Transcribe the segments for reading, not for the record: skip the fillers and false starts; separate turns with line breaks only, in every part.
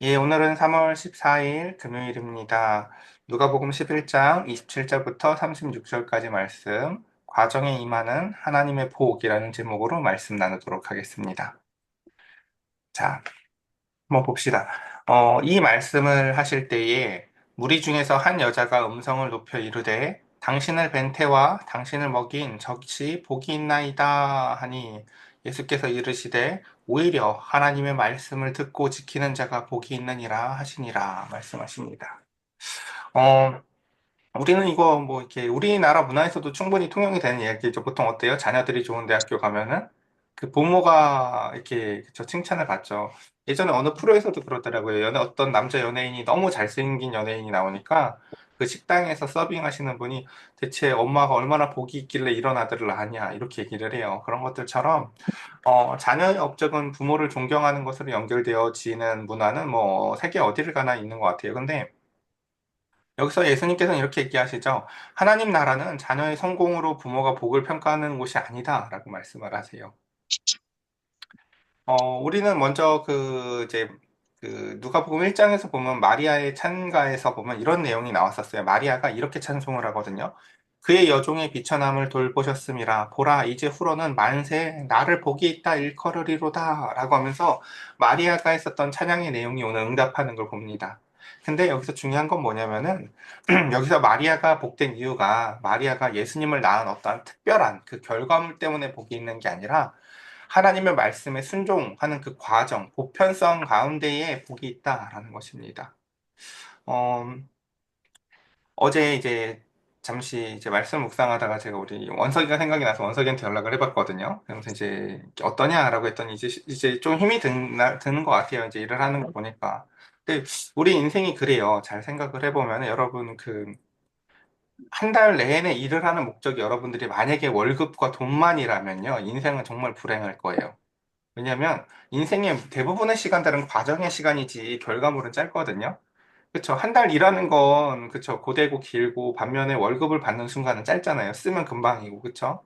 예, 오늘은 3월 14일 금요일입니다. 누가복음 11장 27절부터 36절까지 말씀, 과정에 임하는 하나님의 복이라는 제목으로 말씀 나누도록 하겠습니다. 자, 한번 봅시다. 이 말씀을 하실 때에 무리 중에서 한 여자가 음성을 높여 이르되 당신을 뵌 태와 당신을 먹인 적이 복이 있나이다 하니 예수께서 이르시되 오히려 하나님의 말씀을 듣고 지키는 자가 복이 있느니라 하시니라 말씀하십니다. 어, 우리는 이거 뭐 이렇게 우리나라 문화에서도 충분히 통용이 되는 이야기죠. 보통 어때요? 자녀들이 좋은 대학교 가면은 그 부모가 이렇게 저 칭찬을 받죠. 예전에 어느 프로에서도 그러더라고요. 어떤 남자 연예인이 너무 잘생긴 연예인이 나오니까 그 식당에서 서빙하시는 분이 대체 엄마가 얼마나 복이 있길래 이런 아들을 낳았냐 이렇게 얘기를 해요. 그런 것들처럼 자녀의 업적은 부모를 존경하는 것으로 연결되어지는 문화는 뭐 세계 어디를 가나 있는 것 같아요. 근데 여기서 예수님께서는 이렇게 얘기하시죠. 하나님 나라는 자녀의 성공으로 부모가 복을 평가하는 곳이 아니다라고 말씀을 하세요. 우리는 먼저 누가복음 1장에서 보면 마리아의 찬가에서 보면 이런 내용이 나왔었어요. 마리아가 이렇게 찬송을 하거든요. 그의 여종의 비천함을 돌보셨음이라 보라 이제 후로는 만세 나를 복이 있다 일컬으리로다 라고 하면서 마리아가 했었던 찬양의 내용이 오늘 응답하는 걸 봅니다. 근데 여기서 중요한 건 뭐냐면은 여기서 마리아가 복된 이유가 마리아가 예수님을 낳은 어떤 특별한 그 결과물 때문에 복이 있는 게 아니라 하나님의 말씀에 순종하는 그 과정, 보편성 가운데에 복이 있다라는 것입니다. 어, 어제 이제 잠시 이제 말씀 묵상하다가 제가 우리 원석이가 생각이 나서 원석이한테 연락을 해봤거든요. 그래서 이제 어떠냐라고 했더니 이제 좀 힘이 드는 것 같아요. 이제 일을 하는 거 보니까. 근데 우리 인생이 그래요. 잘 생각을 해보면 여러분 한 달 내내 일을 하는 목적이 여러분들이 만약에 월급과 돈만이라면요. 인생은 정말 불행할 거예요. 왜냐면 인생의 대부분의 시간들은 과정의 시간이지 결과물은 짧거든요. 그쵸. 한 달 일하는 건, 그쵸. 고되고 길고, 반면에 월급을 받는 순간은 짧잖아요. 쓰면 금방이고, 그쵸.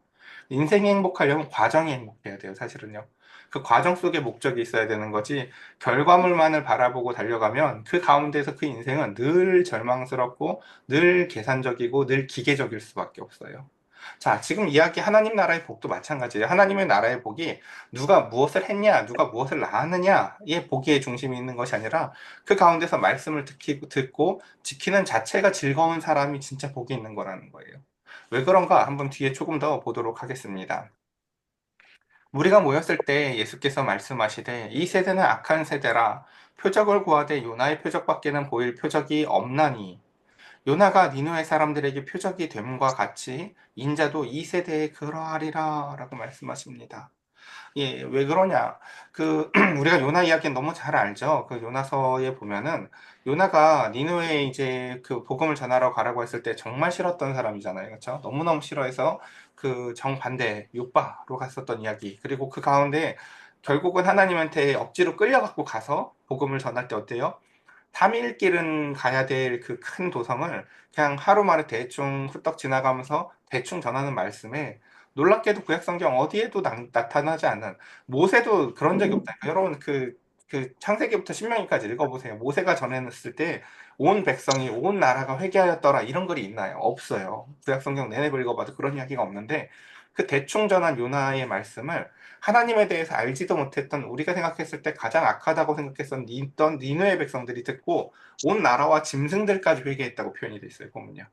인생이 행복하려면 과정이 행복해야 돼요, 사실은요. 그 과정 속에 목적이 있어야 되는 거지, 결과물만을 바라보고 달려가면 그 가운데서 그 인생은 늘 절망스럽고, 늘 계산적이고, 늘 기계적일 수밖에 없어요. 자, 지금 이야기 하나님 나라의 복도 마찬가지예요. 하나님의 나라의 복이 누가 무엇을 했냐, 누가 무엇을 낳았느냐의 복의 중심이 있는 것이 아니라 그 가운데서 말씀을 듣고 지키는 자체가 즐거운 사람이 진짜 복이 있는 거라는 거예요. 왜 그런가? 한번 뒤에 조금 더 보도록 하겠습니다. 우리가 모였을 때 예수께서 말씀하시되 이 세대는 악한 세대라 표적을 구하되 요나의 표적밖에는 보일 표적이 없나니 요나가 니느웨 사람들에게 표적이 됨과 같이 인자도 이 세대에 그러하리라 라고 말씀하십니다. 예, 왜 그러냐? 우리가 요나 이야기는 너무 잘 알죠? 그 요나서에 보면은, 요나가 니느웨에 이제 그 복음을 전하러 가라고 했을 때 정말 싫었던 사람이잖아요. 그렇죠? 너무너무 싫어해서 그 정반대, 요바로 갔었던 이야기. 그리고 그 가운데 결국은 하나님한테 억지로 끌려갖고 가서 복음을 전할 때 어때요? 3일 길은 가야 될 그 큰 도성을 그냥 하루 만에 대충 후떡 지나가면서 대충 전하는 말씀에 놀랍게도 구약 성경 어디에도 나타나지 않는 모세도 그런 적이 없다니까. 여러분 그 창세기부터 신명기까지 읽어보세요. 모세가 전해냈을 때 온 백성이 온 나라가 회개하였더라 이런 글이 있나요? 없어요. 구약 성경 내내 읽어봐도 그런 이야기가 없는데 그 대충 전한 요나의 말씀을 하나님에 대해서 알지도 못했던 우리가 생각했을 때 가장 악하다고 생각했던 니느웨 백성들이 듣고 온 나라와 짐승들까지 회개했다고 표현이 돼 있어요, 보면요.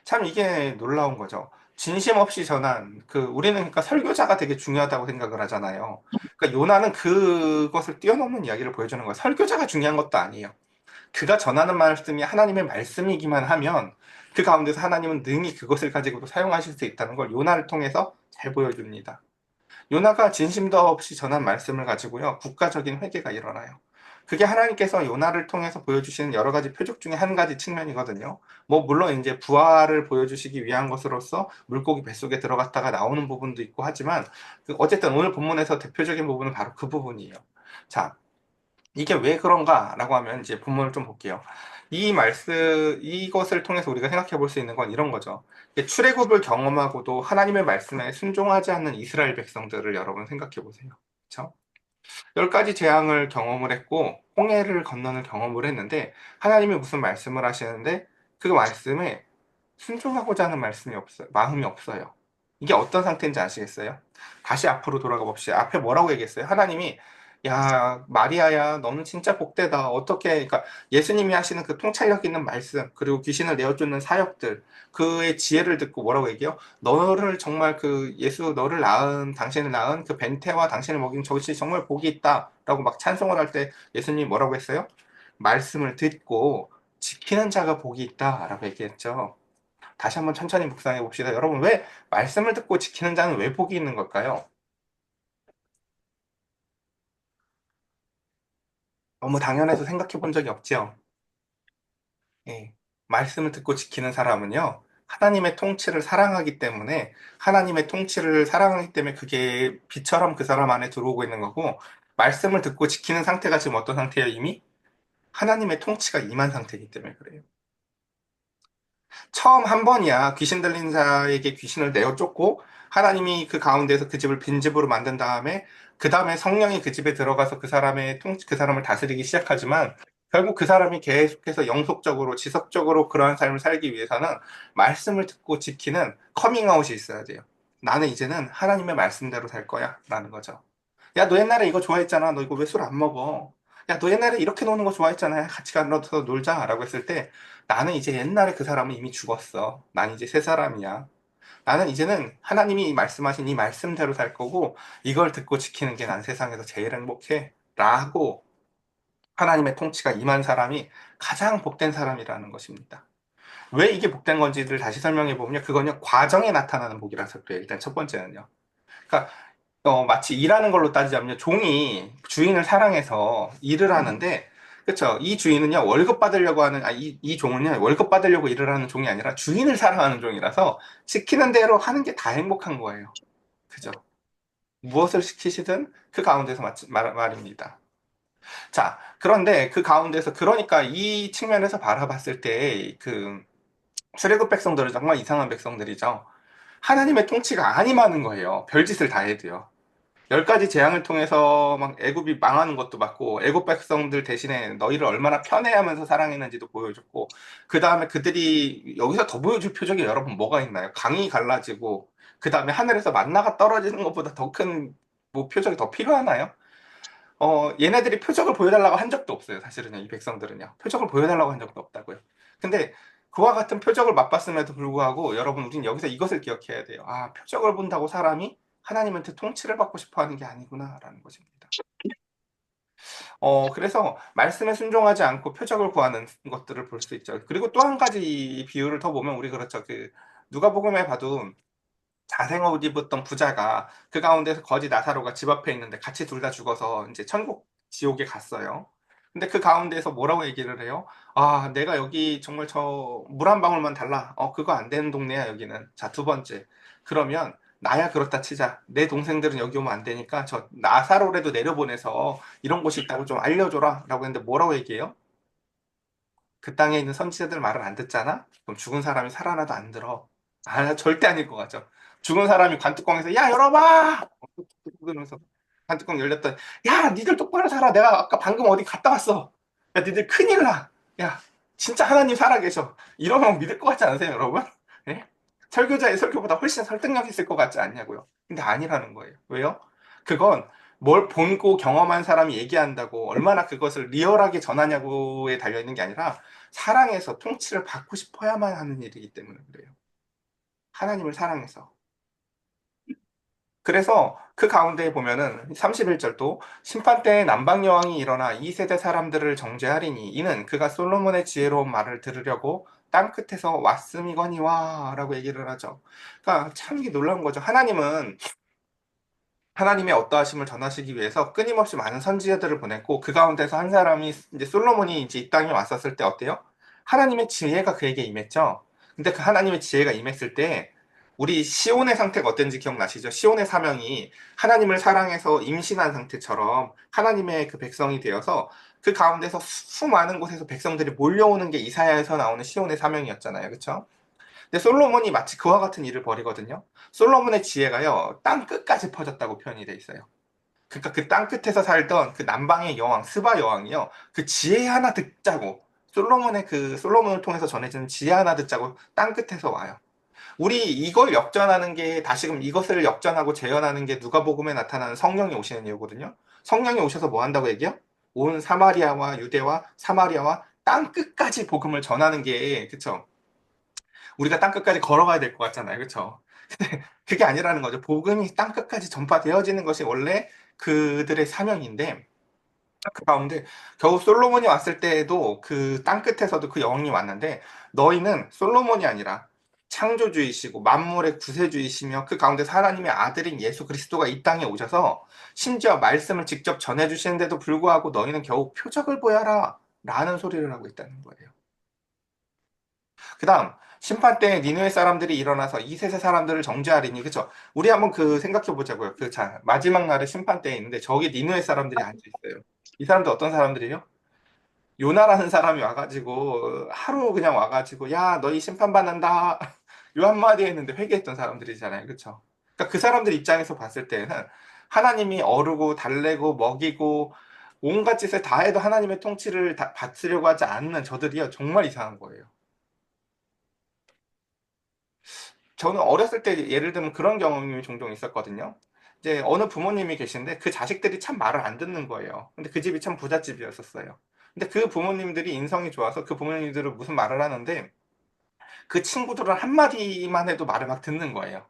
참 이게 놀라운 거죠. 진심 없이 전한 우리는 그러니까 설교자가 되게 중요하다고 생각을 하잖아요. 그러니까 요나는 그것을 뛰어넘는 이야기를 보여주는 거예요. 설교자가 중요한 것도 아니에요. 그가 전하는 말씀이 하나님의 말씀이기만 하면 그 가운데서 하나님은 능히 그것을 가지고도 사용하실 수 있다는 걸 요나를 통해서 잘 보여줍니다. 요나가 진심도 없이 전한 말씀을 가지고요, 국가적인 회개가 일어나요. 그게 하나님께서 요나를 통해서 보여주시는 여러 가지 표적 중에 한 가지 측면이거든요. 뭐, 물론 이제 부활을 보여주시기 위한 것으로서 물고기 뱃속에 들어갔다가 나오는 부분도 있고 하지만, 어쨌든 오늘 본문에서 대표적인 부분은 바로 그 부분이에요. 자, 이게 왜 그런가라고 하면 이제 본문을 좀 볼게요. 이것을 통해서 우리가 생각해 볼 수 있는 건 이런 거죠. 출애굽을 경험하고도 하나님의 말씀에 순종하지 않는 이스라엘 백성들을 여러분 생각해 보세요. 그렇죠? 열 가지 재앙을 경험을 했고 홍해를 건너는 경험을 했는데 하나님이 무슨 말씀을 하시는데 그 말씀에 순종하고자 하는 말씀이 없어요. 마음이 없어요. 이게 어떤 상태인지 아시겠어요? 다시 앞으로 돌아가 봅시다. 앞에 뭐라고 얘기했어요? 하나님이 야, 마리아야, 너는 진짜 복되다. 어떻게, 그러니까 예수님이 하시는 그 통찰력 있는 말씀, 그리고 귀신을 내어쫓는 사역들, 그의 지혜를 듣고 뭐라고 얘기해요? 너를 정말 그 예수, 너를 낳은, 당신을 낳은 그 벤테와 당신을 먹인 저것이 정말 복이 있다. 라고 막 찬송을 할 때 예수님이 뭐라고 했어요? 말씀을 듣고 지키는 자가 복이 있다. 라고 얘기했죠. 다시 한번 천천히 묵상해 봅시다. 여러분, 왜 말씀을 듣고 지키는 자는 왜 복이 있는 걸까요? 너무 당연해서 생각해 본 적이 없죠? 예. 말씀을 듣고 지키는 사람은요, 하나님의 통치를 사랑하기 때문에, 하나님의 통치를 사랑하기 때문에 그게 빛처럼 그 사람 안에 들어오고 있는 거고, 말씀을 듣고 지키는 상태가 지금 어떤 상태예요, 이미? 하나님의 통치가 임한 상태이기 때문에 그래요. 처음 한 번이야 귀신 들린 자에게 귀신을 내어 쫓고 하나님이 그 가운데서 그 집을 빈집으로 만든 다음에 그 다음에 성령이 그 집에 들어가서 그 사람의 그 사람을 다스리기 시작하지만 결국 그 사람이 계속해서 영속적으로 지속적으로 그러한 삶을 살기 위해서는 말씀을 듣고 지키는 커밍아웃이 있어야 돼요. 나는 이제는 하나님의 말씀대로 살 거야 라는 거죠. 야, 너 옛날에 이거 좋아했잖아. 너 이거 왜 술 안 먹어? 야, 너 옛날에 이렇게 노는 거 좋아했잖아. 같이 가서 놀자. 라고 했을 때 나는 이제 옛날에 그 사람은 이미 죽었어. 난 이제 새 사람이야. 나는 이제는 하나님이 말씀하신 이 말씀대로 살 거고 이걸 듣고 지키는 게 난 세상에서 제일 행복해. 라고 하나님의 통치가 임한 사람이 가장 복된 사람이라는 것입니다. 왜 이게 복된 건지를 다시 설명해 보면요. 그건요, 과정에 나타나는 복이라서 그래요. 일단 첫 번째는요. 그러니까 마치 일하는 걸로 따지자면요. 종이 주인을 사랑해서 일을 하는데, 그쵸. 이 주인은요, 월급 받으려고 하는, 이 종은요, 월급 받으려고 일을 하는 종이 아니라 주인을 사랑하는 종이라서 시키는 대로 하는 게 다 행복한 거예요. 그죠. 무엇을 시키시든 그 가운데서 말입니다. 자, 그런데 그 가운데서, 그러니까 이 측면에서 바라봤을 때, 그, 출애굽 백성들은 정말 이상한 백성들이죠. 하나님의 통치가 아니마는 거예요. 별짓을 다 해도요. 열 가지 재앙을 통해서 막 애굽이 망하는 것도 봤고 애굽 백성들 대신에 너희를 얼마나 편애하면서 사랑했는지도 보여줬고 그 다음에 그들이 여기서 더 보여줄 표적이 여러분 뭐가 있나요? 강이 갈라지고 그 다음에 하늘에서 만나가 떨어지는 것보다 더 큰 뭐 표적이 더 필요하나요? 얘네들이 표적을 보여달라고 한 적도 없어요. 사실은요, 이 백성들은요. 표적을 보여달라고 한 적도 없다고요. 근데 그와 같은 표적을 맛봤음에도 불구하고 여러분, 우린 여기서 이것을 기억해야 돼요. 아, 표적을 본다고 사람이 하나님한테 통치를 받고 싶어 하는 게 아니구나라는 것입니다. 그래서 말씀에 순종하지 않고 표적을 구하는 것들을 볼 수 있죠. 그리고 또 한 가지 비유를 더 보면 우리 그렇죠. 그 누가복음에 봐도 자생옷 입었던 부자가 그 가운데서 거지 나사로가 집 앞에 있는데 같이 둘 다 죽어서 이제 천국 지옥에 갔어요. 근데 그 가운데서 뭐라고 얘기를 해요? 아, 내가 여기 정말 저 물 한 방울만 달라. 그거 안 되는 동네야, 여기는. 자, 두 번째. 그러면 나야 그렇다 치자. 내 동생들은 여기 오면 안 되니까 저 나사로라도 내려보내서 이런 곳이 있다고 좀 알려줘라. 라고 했는데 뭐라고 얘기해요? 그 땅에 있는 선지자들 말을 안 듣잖아? 그럼 죽은 사람이 살아나도 안 들어. 절대 아닐 것 같죠. 죽은 사람이 관뚜껑에서, 야, 열어봐! 그러면서 관뚜껑 열렸더니, 야, 니들 똑바로 살아. 내가 아까 방금 어디 갔다 왔어. 야, 니들 큰일 나. 야, 진짜 하나님 살아계셔. 이러면 믿을 것 같지 않으세요, 여러분? 예? 설교자의 설교보다 훨씬 설득력 있을 것 같지 않냐고요. 근데 아니라는 거예요. 왜요? 그건 뭘 본고 경험한 사람이 얘기한다고 얼마나 그것을 리얼하게 전하냐고에 달려있는 게 아니라 사랑해서 통치를 받고 싶어야만 하는 일이기 때문에 그래요. 하나님을 사랑해서. 그래서 그 가운데 보면은 31절도 심판 때에 남방 여왕이 일어나 이 세대 사람들을 정죄하리니 이는 그가 솔로몬의 지혜로운 말을 들으려고 땅 끝에서 왔음이거니와 라고 얘기를 하죠. 그러니까 참 이게 놀라운 거죠. 하나님은 하나님의 어떠하심을 전하시기 위해서 끊임없이 많은 선지자들을 보냈고 그 가운데서 한 사람이 이제 솔로몬이 이제 이 땅에 왔었을 때 어때요? 하나님의 지혜가 그에게 임했죠. 근데 그 하나님의 지혜가 임했을 때 우리 시온의 상태가 어땠는지 기억나시죠? 시온의 사명이 하나님을 사랑해서 임신한 상태처럼 하나님의 그 백성이 되어서 그 가운데서 수많은 곳에서 백성들이 몰려오는 게 이사야에서 나오는 시온의 사명이었잖아요. 그렇죠? 근데 솔로몬이 마치 그와 같은 일을 벌이거든요. 솔로몬의 지혜가요, 땅 끝까지 퍼졌다고 표현이 돼 있어요. 그러니까 그 땅끝에서 살던 그 남방의 여왕, 스바 여왕이요. 그 지혜 하나 듣자고, 솔로몬을 통해서 전해지는 지혜 하나 듣자고 땅끝에서 와요. 우리 이걸 역전하는 게, 다시금 이것을 역전하고 재현하는 게 누가복음에 나타나는 성령이 오시는 이유거든요. 성령이 오셔서 뭐 한다고 얘기해요? 온 사마리아와 유대와 사마리아와 땅 끝까지 복음을 전하는 게, 그쵸? 우리가 땅 끝까지 걸어가야 될 것 같잖아요, 그쵸? 근데 그게 아니라는 거죠. 복음이 땅 끝까지 전파되어지는 것이 원래 그들의 사명인데, 그 가운데 겨우 솔로몬이 왔을 때에도 그 땅 끝에서도 그 영이 왔는데, 너희는 솔로몬이 아니라 창조주이시고 만물의 구세주이시며 그 가운데서 하나님의 아들인 예수 그리스도가 이 땅에 오셔서 심지어 말씀을 직접 전해주시는데도 불구하고 너희는 겨우 표적을 보여라 라는 소리를 하고 있다는 거예요. 그 다음 심판 때 니느웨 사람들이 일어나서 이 세세 사람들을 정죄하리니, 그쵸? 우리 한번 그 생각해 보자고요. 그 자, 마지막 날에 심판 때에 있는데 저기 니느웨 사람들이 앉아 있어요. 이 사람들 어떤 사람들이에요? 요나라는 사람이 와가지고 하루 그냥 와가지고 야 너희 심판받는다 요 한마디 했는데 회개했던 사람들이잖아요, 그쵸? 그러니까 그 사람들 입장에서 봤을 때는 하나님이 어르고 달래고 먹이고 온갖 짓을 다 해도 하나님의 통치를 받으려고 하지 않는 저들이요, 정말 이상한 거예요. 저는 어렸을 때 예를 들면 그런 경험이 종종 있었거든요. 이제 어느 부모님이 계신데 그 자식들이 참 말을 안 듣는 거예요. 근데 그 집이 참 부잣집이었었어요. 근데 그 부모님들이 인성이 좋아서 그 부모님들은 무슨 말을 하는데 그 친구들은 한마디만 해도 말을 막 듣는 거예요.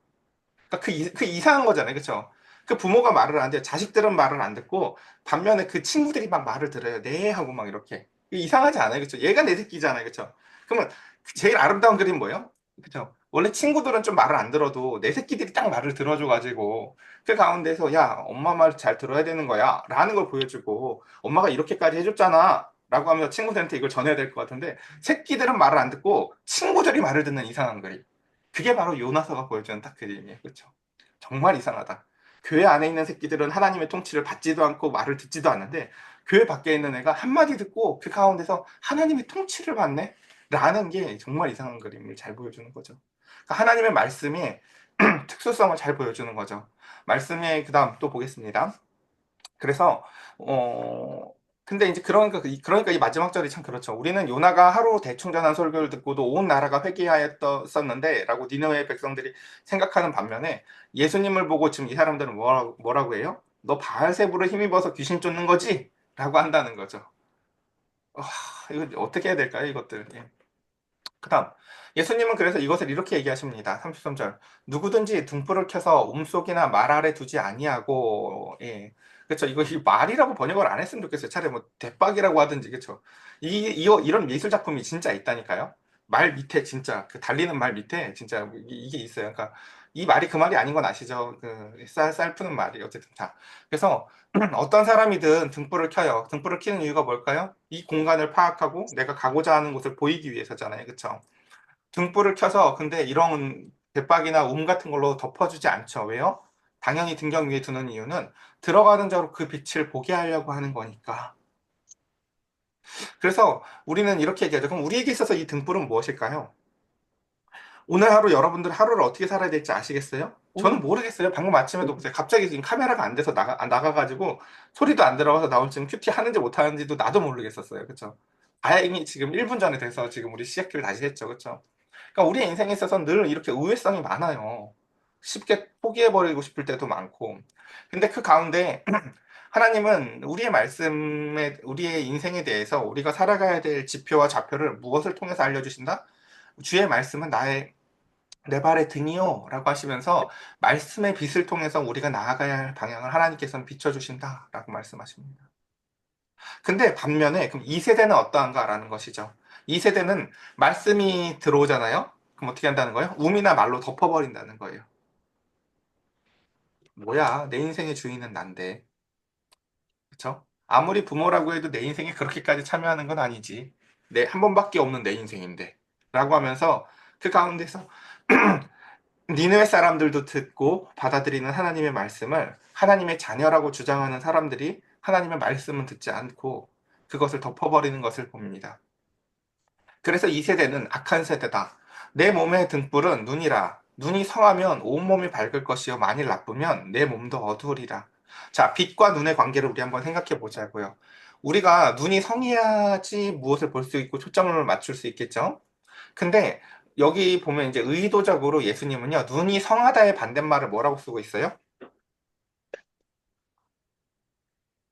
그러니까 그 이상한 거잖아요. 그쵸? 그 부모가 말을 안 돼요. 자식들은 말을 안 듣고 반면에 그 친구들이 막 말을 들어요. 네 하고 막 이렇게. 이게 이상하지 않아요? 그쵸? 얘가 내 새끼잖아요. 그쵸? 그러면 제일 아름다운 그림 뭐예요? 그쵸? 원래 친구들은 좀 말을 안 들어도 내 새끼들이 딱 말을 들어줘가지고 그 가운데서 야 엄마 말 잘 들어야 되는 거야 라는 걸 보여주고 엄마가 이렇게까지 해줬잖아 라고 하면서 친구들한테 이걸 전해야 될 것 같은데 새끼들은 말을 안 듣고 친구들이 말을 듣는 이상한 그림. 그게 바로 요나서가 보여주는 딱 그림이에요. 그렇죠? 정말 이상하다. 교회 안에 있는 새끼들은 하나님의 통치를 받지도 않고 말을 듣지도 않는데 교회 밖에 있는 애가 한마디 듣고 그 가운데서 하나님의 통치를 받네? 라는 게 정말 이상한 그림을 잘 보여주는 거죠. 그러니까 하나님의 말씀이 특수성을 잘 보여주는 거죠. 말씀에 그 다음 또 보겠습니다. 그래서 어 근데 이제 그러니까 이 마지막 절이 참 그렇죠. 우리는 요나가 하루 대충 전한 설교를 듣고도 온 나라가 회개하였었는데라고 니느웨 백성들이 생각하는 반면에 예수님을 보고 지금 이 사람들은 뭐라고 해요? 너 바알세부를 힘입어서 귀신 쫓는 거지? 라고 한다는 거죠. 아, 이거 어떻게 해야 될까요, 이것들? 예. 그다음 예수님은 그래서 이것을 이렇게 얘기하십니다. 33절. 누구든지 등불을 켜서 움속이나 말 아래 두지 아니하고, 예. 그렇죠. 이 말이라고 번역을 안 했으면 좋겠어요. 차라리 뭐 대박이라고 하든지, 그렇죠. 이런 예술 작품이 진짜 있다니까요. 말 밑에 진짜 그 달리는 말 밑에 진짜 이게 있어요. 그러니까 이 말이 그 말이 아닌 건 아시죠? 그 쌀 푸는 말이 어쨌든 다. 그래서 어떤 사람이든 등불을 켜요. 등불을 켜는 이유가 뭘까요? 이 공간을 파악하고 내가 가고자 하는 곳을 보이기 위해서잖아요. 그쵸? 등불을 켜서 근데 이런 대박이나 같은 걸로 덮어주지 않죠. 왜요? 당연히 등경 위에 두는 이유는 들어가는 자로 그 빛을 보게 하려고 하는 거니까. 그래서 우리는 이렇게 얘기하죠. 그럼 우리에게 있어서 이 등불은 무엇일까요? 오늘 하루 여러분들 하루를 어떻게 살아야 될지 아시겠어요? 저는 모르겠어요. 방금 아침에도 보세요. 갑자기 지금 카메라가 안 돼서 나가가지고 소리도 안 들어가서 나 오늘 지금 큐티 하는지 못 하는지도 나도 모르겠었어요. 그쵸? 다행히 지금 1분 전에 돼서 지금 우리 시작을 다시 했죠. 그쵸? 그러니까 우리의 인생에 있어서 늘 이렇게 우회성이 많아요. 쉽게 포기해버리고 싶을 때도 많고. 근데 그 가운데 하나님은 우리의 말씀에, 우리의 인생에 대해서 우리가 살아가야 될 지표와 좌표를 무엇을 통해서 알려주신다? 주의 말씀은 내 발의 등이요 라고 하시면서 말씀의 빛을 통해서 우리가 나아가야 할 방향을 하나님께서는 비춰주신다 라고 말씀하십니다. 근데 반면에 그럼 이 세대는 어떠한가 라는 것이죠. 이 세대는 말씀이 들어오잖아요. 그럼 어떻게 한다는 거예요? um이나 말로 덮어버린다는 거예요. 뭐야, 내 인생의 주인은 난데. 그쵸? 아무리 부모라고 해도 내 인생에 그렇게까지 참여하는 건 아니지. 내 한 번밖에 없는 내 인생인데. 라고 하면서 그 가운데서 니느웨 사람들도 듣고 받아들이는 하나님의 말씀을 하나님의 자녀라고 주장하는 사람들이 하나님의 말씀은 듣지 않고 그것을 덮어버리는 것을 봅니다. 그래서 이 세대는 악한 세대다. 내 몸의 등불은 눈이라. 눈이 성하면 온몸이 밝을 것이요 만일 나쁘면 내 몸도 어두우리라. 자, 빛과 눈의 관계를 우리 한번 생각해 보자고요. 우리가 눈이 성해야지 무엇을 볼 수 있고 초점을 맞출 수 있겠죠? 근데 여기 보면 이제 의도적으로 예수님은요, 눈이 성하다의 반대말을 뭐라고 쓰고 있어요?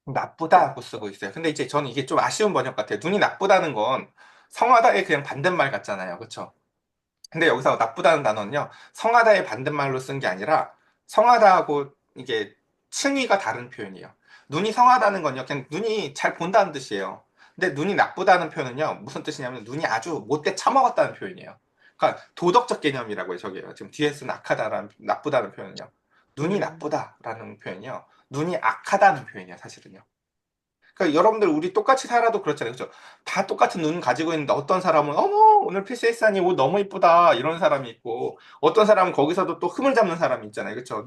나쁘다고 쓰고 있어요. 근데 이제 저는 이게 좀 아쉬운 번역 같아요. 눈이 나쁘다는 건 성하다의 그냥 반대말 같잖아요. 그쵸? 근데 여기서 나쁘다는 단어는요, 성하다의 반대말로 쓴 게 아니라 성하다하고 이게 층위가 다른 표현이에요. 눈이 성하다는 건요, 그냥 눈이 잘 본다는 뜻이에요. 근데 눈이 나쁘다는 표현은요, 무슨 뜻이냐면 눈이 아주 못돼 처먹었다는 표현이에요. 그러니까 도덕적 개념이라고요, 저게요. 지금 뒤에 쓴 악하다라는, 나쁘다는 표현은요. 눈이 나쁘다라는 표현이요. 눈이 악하다는 표현이에요, 사실은요. 그러니까 여러분들 우리 똑같이 살아도 그렇잖아요. 그죠? 다 똑같은 눈 가지고 있는데 어떤 사람은 어머 오늘 필세이스하니 옷 너무 이쁘다 이런 사람이 있고 어떤 사람은 거기서도 또 흠을 잡는 사람이 있잖아요. 그렇죠?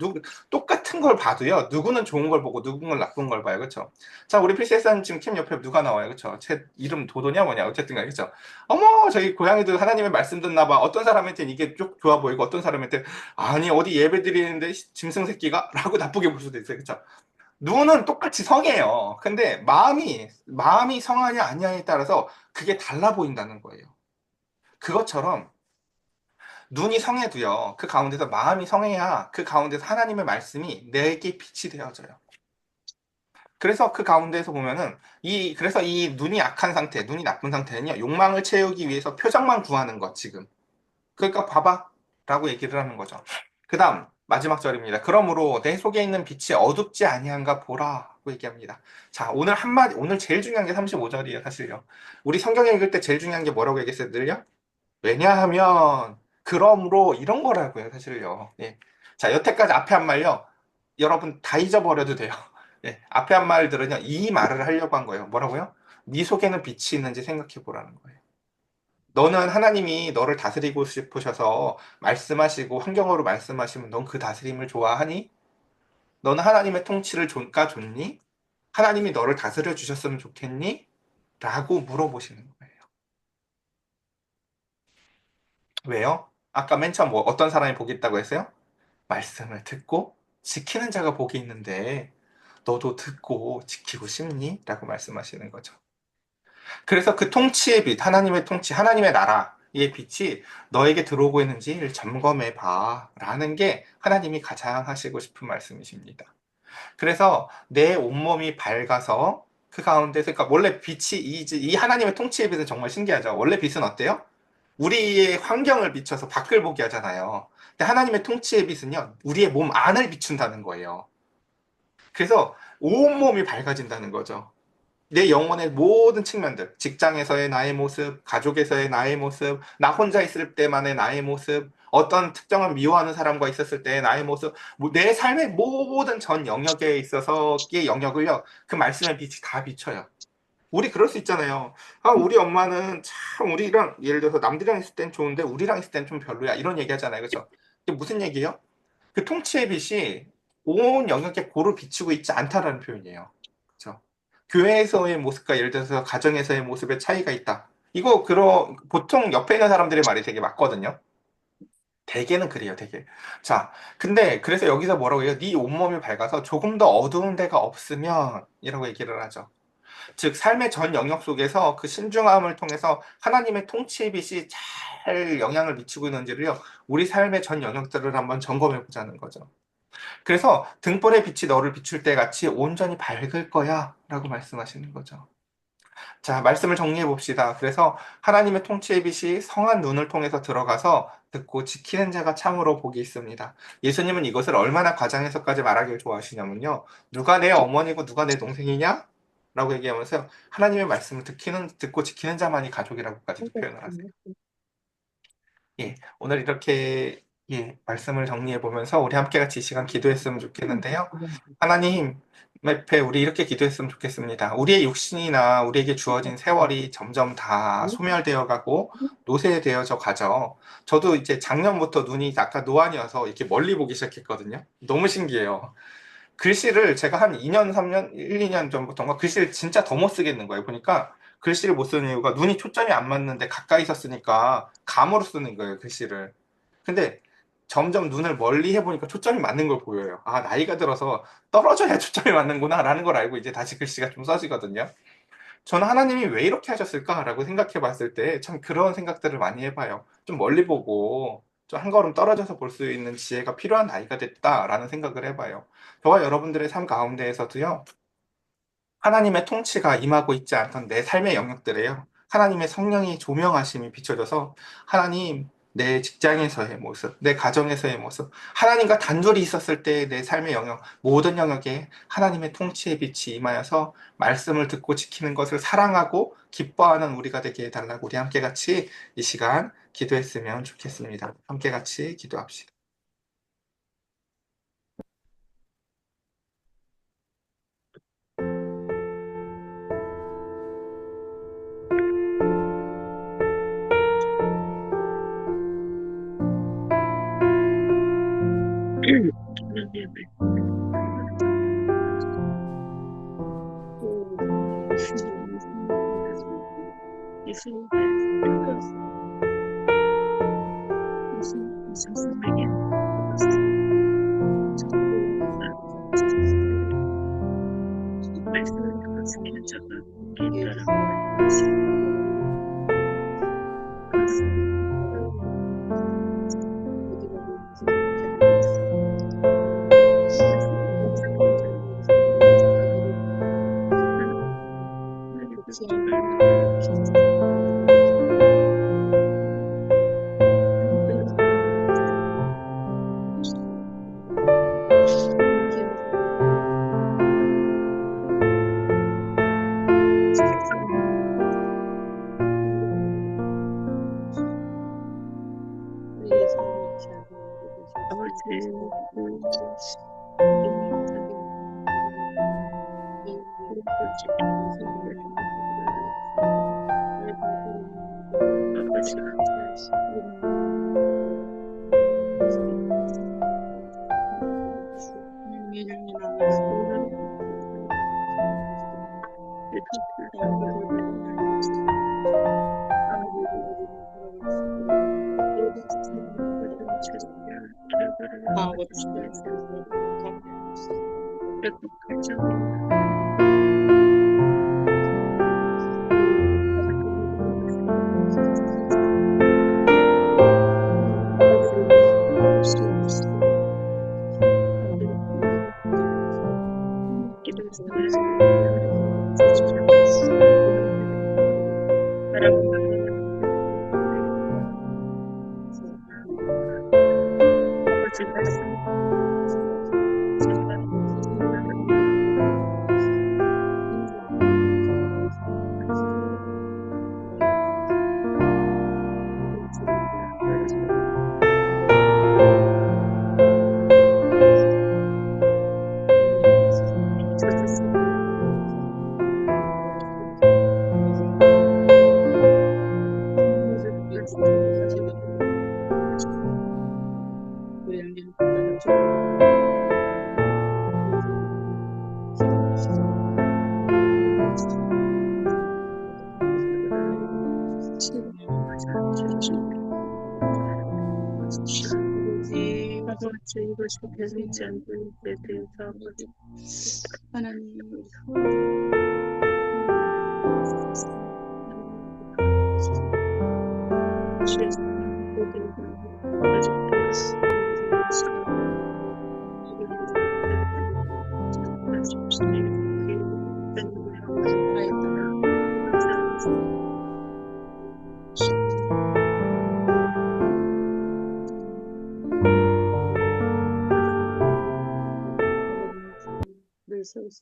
똑같은 걸 봐도요. 누구는 좋은 걸 보고 누구는 나쁜 걸 봐요. 그렇죠? 자, 우리 필세이스하님 지금 캠 옆에 누가 나와요? 그렇죠? 제 이름 도도냐 뭐냐 어쨌든 간에 그렇죠? 어머 저희 고양이도 하나님의 말씀 듣나 봐. 어떤 사람한테는 이게 쭉 좋아 보이고 어떤 사람한테 아니 어디 예배 드리는데 짐승 새끼가 라고 나쁘게 볼 수도 있어요. 그렇죠? 눈은 똑같이 성해요. 근데 마음이 성하냐 아니냐에 따라서 그게 달라 보인다는 거예요. 그것처럼 눈이 성해도요. 그 가운데서 마음이 성해야 그 가운데서 하나님의 말씀이 내게 빛이 되어져요. 그래서 그 가운데서 보면은 그래서 이 눈이 악한 상태, 눈이 나쁜 상태는요. 욕망을 채우기 위해서 표정만 구하는 것 지금. 그러니까 봐봐 라고 얘기를 하는 거죠. 그 다음 마지막 절입니다. 그러므로 내 속에 있는 빛이 어둡지 아니한가 보라고 얘기합니다. 자, 오늘 한마디 오늘 제일 중요한 게 35절이에요 사실요. 우리 성경 읽을 때 제일 중요한 게 뭐라고 얘기했어요 늘요? 왜냐하면 그러므로 이런 거라고요 사실요. 예. 자, 여태까지 앞에 한 말요 여러분 다 잊어버려도 돼요. 예. 앞에 한 말들은요 이 말을 하려고 한 거예요. 뭐라고요? 네 속에는 빛이 있는지 생각해 보라는 거예요. 너는 하나님이 너를 다스리고 싶으셔서 말씀하시고 환경으로 말씀하시면 넌 그 다스림을 좋아하니? 너는 하나님의 통치를 좋니? 하나님이 너를 다스려 주셨으면 좋겠니? 라고 물어보시는 거예요. 왜요? 아까 맨 처음 뭐 어떤 사람이 복이 있다고 했어요? 말씀을 듣고 지키는 자가 복이 있는데 너도 듣고 지키고 싶니? 라고 말씀하시는 거죠. 그래서 그 통치의 빛, 하나님의 통치, 하나님의 나라의 빛이 너에게 들어오고 있는지 점검해 봐. 라는 게 하나님이 가장 하시고 싶은 말씀이십니다. 그래서 내 온몸이 밝아서 그 가운데서, 그러니까 원래 빛이, 이 하나님의 통치의 빛은 정말 신기하죠. 원래 빛은 어때요? 우리의 환경을 비춰서 밖을 보게 하잖아요. 근데 하나님의 통치의 빛은요, 우리의 몸 안을 비춘다는 거예요. 그래서 온몸이 밝아진다는 거죠. 내 영혼의 모든 측면들, 직장에서의 나의 모습, 가족에서의 나의 모습, 나 혼자 있을 때만의 나의 모습, 어떤 특정한 미워하는 사람과 있었을 때의 나의 모습, 내 삶의 모든 전 영역에 있어서의 영역을요, 그 말씀의 빛이 다 비춰요. 우리 그럴 수 있잖아요. 아, 우리 엄마는 참 우리랑, 예를 들어서 남들이랑 있을 땐 좋은데 우리랑 있을 땐 좀 별로야. 이런 얘기 하잖아요. 그죠? 이게 무슨 얘기예요? 그 통치의 빛이 온 영역에 고루 비추고 있지 않다라는 표현이에요. 그렇죠? 교회에서의 모습과 예를 들어서 가정에서의 모습에 차이가 있다. 이거 보통 옆에 있는 사람들의 말이 되게 맞거든요. 대개는 그래요, 대개. 자, 근데 그래서 여기서 뭐라고 해요? 네 온몸이 밝아서 조금 더 어두운 데가 없으면 이라고 얘기를 하죠. 즉 삶의 전 영역 속에서 그 신중함을 통해서 하나님의 통치의 빛이 잘 영향을 미치고 있는지를요. 우리 삶의 전 영역들을 한번 점검해 보자는 거죠. 그래서 등불의 빛이 너를 비출 때 같이 온전히 밝을 거야 라고 말씀하시는 거죠. 자, 말씀을 정리해 봅시다. 그래서 하나님의 통치의 빛이 성한 눈을 통해서 들어가서 듣고 지키는 자가 참으로 복이 있습니다. 예수님은 이것을 얼마나 과장해서까지 말하길 좋아하시냐면요. 누가 내 어머니고 누가 내 동생이냐? 라고 얘기하면서 하나님의 말씀을 듣고 지키는 자만이 가족이라고까지도 표현을 하세요. 예, 오늘 이렇게 말씀을 정리해 보면서 우리 함께 같이 이 시간 기도했으면 좋겠는데요. 하나님 앞에 우리 이렇게 기도했으면 좋겠습니다. 우리의 육신이나 우리에게 주어진 세월이 점점 다 소멸되어 가고 노쇠되어져 가죠. 저도 이제 작년부터 눈이 약간 노안이어서 이렇게 멀리 보기 시작했거든요. 너무 신기해요. 글씨를 제가 한 2년, 3년, 1, 2년 전부터인가 글씨를 진짜 더 못 쓰겠는 거예요. 보니까 글씨를 못 쓰는 이유가 눈이 초점이 안 맞는데 가까이서 쓰니까 감으로 쓰는 거예요, 글씨를. 근데 점점 눈을 멀리 해보니까 초점이 맞는 걸 보여요. 아, 나이가 들어서 떨어져야 초점이 맞는구나라는 걸 알고 이제 다시 글씨가 좀 써지거든요. 저는 하나님이 왜 이렇게 하셨을까라고 생각해 봤을 때 참 그런 생각들을 많이 해봐요. 좀 멀리 보고 좀 한 걸음 떨어져서 볼 수 있는 지혜가 필요한 나이가 됐다라는 생각을 해봐요. 저와 여러분들의 삶 가운데에서도요, 하나님의 통치가 임하고 있지 않던 내 삶의 영역들에요, 하나님의 성령이 조명하심이 비춰져서 하나님, 내 직장에서의 모습, 내 가정에서의 모습, 하나님과 단둘이 있었을 때의 내 삶의 영역, 모든 영역에 하나님의 통치의 빛이 임하여서 말씀을 듣고 지키는 것을 사랑하고 기뻐하는 우리가 되게 해달라고 우리 함께 같이 이 시간 기도했으면 좋겠습니다. 함께 같이 기도합시다.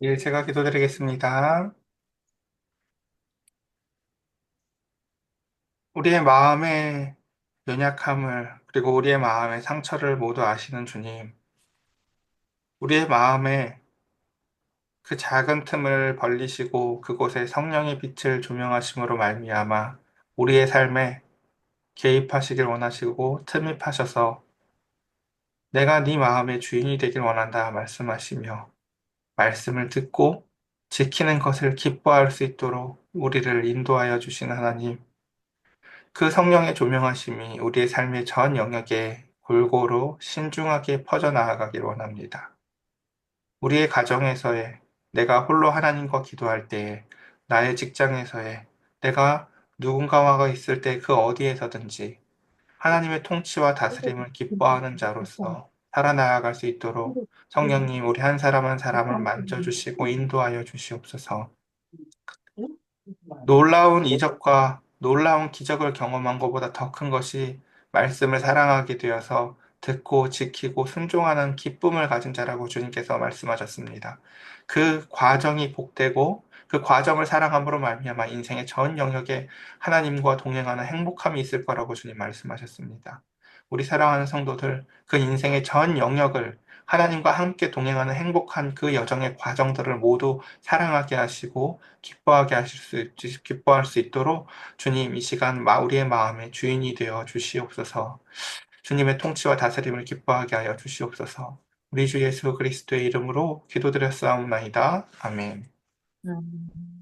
예, 제가 기도드리겠습니다. 우리의 마음의 연약함을, 그리고 우리의 마음의 상처를 모두 아시는 주님, 우리의 마음에 그 작은 틈을 벌리시고 그곳에 성령의 빛을 조명하심으로 말미암아 우리의 삶에 개입하시길 원하시고 틈입하셔서 내가 네 마음의 주인이 되길 원한다 말씀하시며, 말씀을 듣고 지키는 것을 기뻐할 수 있도록 우리를 인도하여 주신 하나님, 그 성령의 조명하심이 우리의 삶의 전 영역에 골고루 신중하게 퍼져나가길 원합니다. 우리의 가정에서의 내가 홀로 하나님과 기도할 때에, 나의 직장에서의 내가 누군가와 있을 때 그 어디에서든지 하나님의 통치와 다스림을 기뻐하는 자로서 살아나갈 수 있도록 성령님 우리 한 사람 한 사람을 만져주시고 인도하여 주시옵소서. 놀라운 이적과 놀라운 기적을 경험한 것보다 더 큰 것이 말씀을 사랑하게 되어서 듣고 지키고 순종하는 기쁨을 가진 자라고 주님께서 말씀하셨습니다. 그 과정이 복되고 그 과정을 사랑함으로 말미암아 인생의 전 영역에 하나님과 동행하는 행복함이 있을 거라고 주님 말씀하셨습니다. 우리 사랑하는 성도들, 그 인생의 전 영역을 하나님과 함께 동행하는 행복한 그 여정의 과정들을 모두 사랑하게 하시고 기뻐할 수 있도록 주님 이 시간 우리의 마음의 주인이 되어 주시옵소서. 주님의 통치와 다스림을 기뻐하게 하여 주시옵소서. 우리 주 예수 그리스도의 이름으로 기도드렸사옵나이다. 아멘.
음.